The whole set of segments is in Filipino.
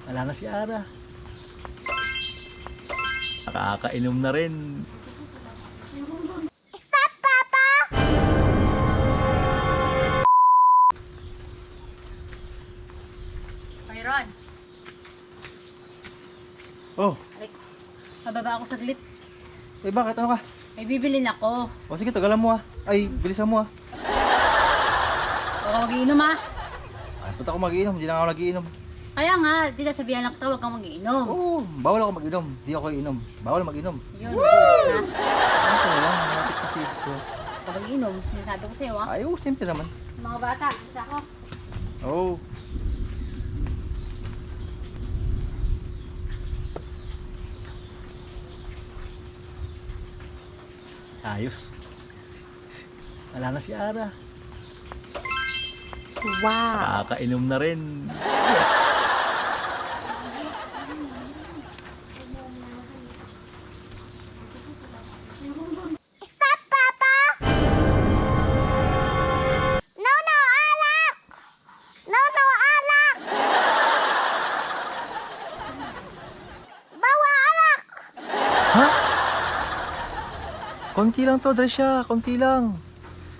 Wala na si Ara. Nakakainom na rin. Mayroon. Oh, Mababa ako saglit. eh bakit? Ano ka? May bibilin ako. O sige, tagalan mo ah. Ay, bilisan mo ah. Huwag ka mag-iinom ha. Ay, punta ako mag-iinom. Hindi na ako nag-iinom. Kaya nga, di na sabihan lang kita, huwag kang mag-iinom. Oo, bawal ako mag-inom. Hindi ako inom. Bawal mag-inom. Yun, ha? Ano ko na lang? Malapit kasi ko. Huwag ka mag-iinom, sinasabi ko sa'yo ha. Ay, oo, siyempre naman. Mga bata, isa ako. Oo. Ayos. Wala na si Ara. Wow. Nakakainom na rin. Yes! Ha? Konti lang to, Dresya. Konti lang.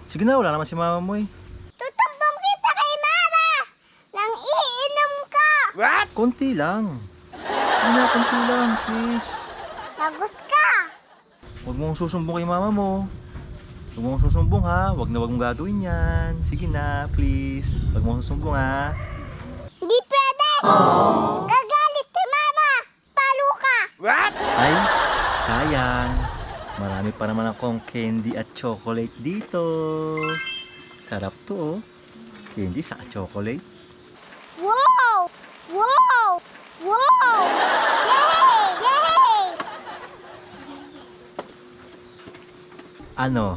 Sige na, wala naman si mama mo eh. Tutumbong kita kay Mama! Nang iinom ka! Konti lang. Sige na, konti lang, please. Lagot ka! Huwag mong susumbong kay mama mo. Huwag mong susumbong ha. Huwag mong gagawin yan. Sige na, please. Huwag mong susumbong ha. Hindi pwede! Gagalit si Mama! Palo ka! Ay, sayang. Marami pa naman akong candy at chocolate dito. Sarap to oh. Candy sa chocolate. Wow! Wow! Wow! Yay! Yay! Ano?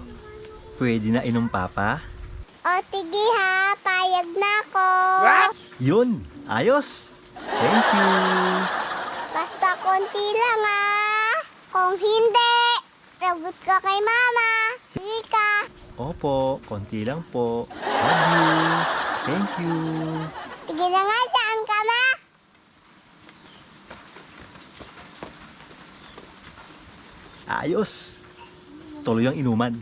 Pwede na inom papa? O tige ha, payag na ako. Yun! Ayos! Thank you! Basta konti lang ha. Kung hindi, lagot ka kay Mama. Sige ka. Opo, konti lang po. Love you! Thank you! Sige na nga, saan ka na? Ayos! Tuloy ang inuman.